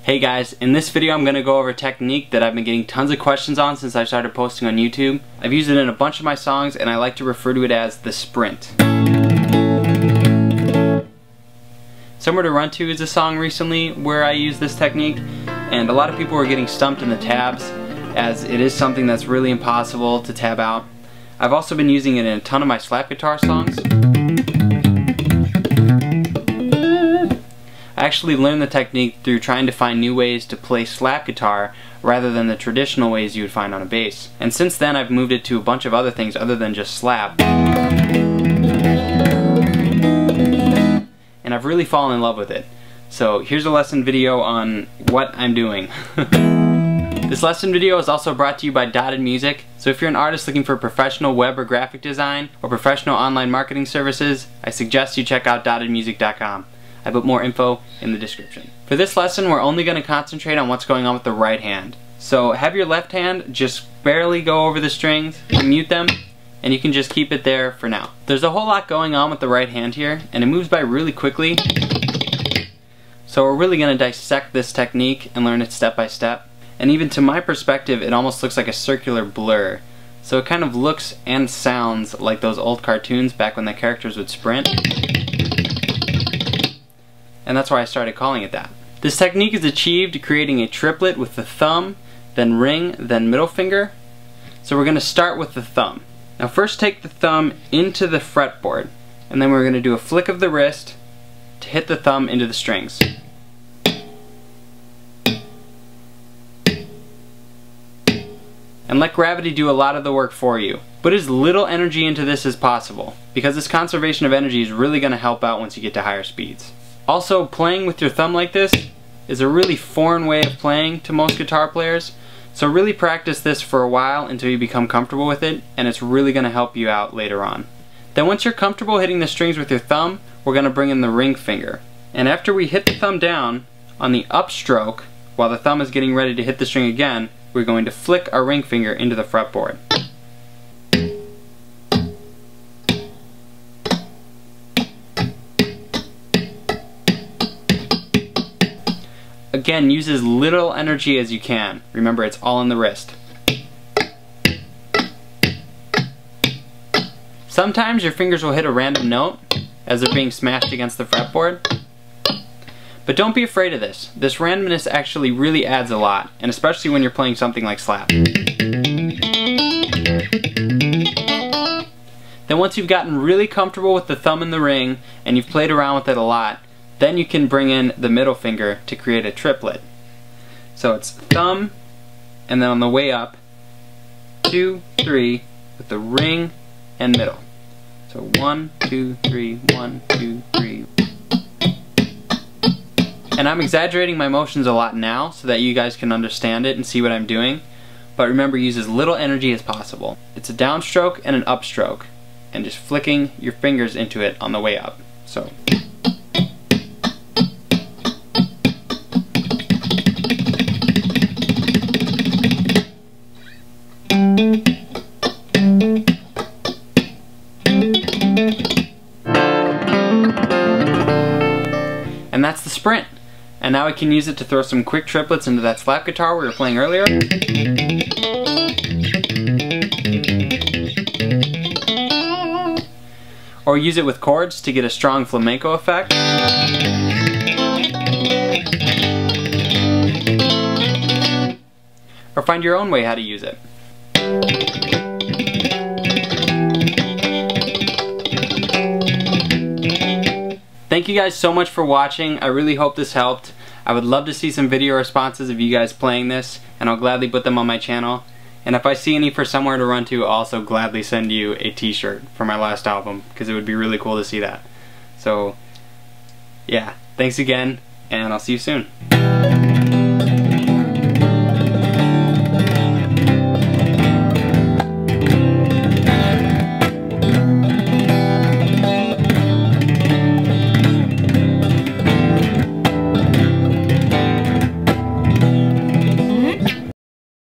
Hey guys, in this video I'm going to go over a technique that I've been getting tons of questions on since I started posting on YouTube. I've used it in a bunch of my songs and I like to refer to it as the sprint. Somewhere to Run To is a song recently where I used this technique, and a lot of people were getting stumped in the tabs as it is something that's really impossible to tab out. I've also been using it in a ton of my slap guitar songs. I actually learned the technique through trying to find new ways to play slap guitar rather than the traditional ways you would find on a bass. And since then I've moved it to a bunch of other things other than just slap. And I've really fallen in love with it. So here's a lesson video on what I'm doing. This lesson video is also brought to you by Dotted Music. So if you're an artist looking for professional web or graphic design or professional online marketing services, I suggest you check out dottedmusic.com. I put more info in the description. For this lesson, we're only going to concentrate on what's going on with the right hand. So have your left hand just barely go over the strings, mute them, and you can just keep it there for now. There's a whole lot going on with the right hand here, and it moves by really quickly. So we're really going to dissect this technique and learn it step by step. And even to my perspective, it almost looks like a circular blur. So it kind of looks and sounds like those old cartoons back when the characters would sprint. And that's why I started calling it that. This technique is achieved creating a triplet with the thumb, then ring, then middle finger. So we're going to start with the thumb. Now first take the thumb into the fretboard, and then we're going to do a flick of the wrist to hit the thumb into the strings. And let gravity do a lot of the work for you. Put as little energy into this as possible, because this conservation of energy is really going to help out once you get to higher speeds. Also, playing with your thumb like this is a really foreign way of playing to most guitar players, so really practice this for a while until you become comfortable with it, and it's really going to help you out later on. Then once you're comfortable hitting the strings with your thumb, we're going to bring in the ring finger. And after we hit the thumb down, on the upstroke, while the thumb is getting ready to hit the string again, we're going to flick our ring finger into the fretboard. Again, use as little energy as you can. Remember, it's all in the wrist. Sometimes your fingers will hit a random note as they're being smashed against the fretboard. But don't be afraid of this. This randomness actually really adds a lot, and especially when you're playing something like slap. Then once you've gotten really comfortable with the thumb and the ring, and you've played around with it a lot, then you can bring in the middle finger to create a triplet. So it's thumb, and then on the way up, 2, 3, with the ring and middle. So 1, 2, 3, 1, 2, 3. And I'm exaggerating my motions a lot now so that you guys can understand it and see what I'm doing. But remember, use as little energy as possible. It's a downstroke and an upstroke, and just flicking your fingers into it on the way up. So. And that's the sprint. And now we can use it to throw some quick triplets into that slap guitar we were playing earlier. Or use it with chords to get a strong flamenco effect. Or find your own way how to use it. Thank you guys so much for watching. I really hope this helped. I would love to see some video responses of you guys playing this, and I'll gladly put them on my channel. And if I see any for Somewhere to Run To, I'll also gladly send you a t-shirt for my last album, because it would be really cool to see that. So, yeah, thanks again, and I'll see you soon.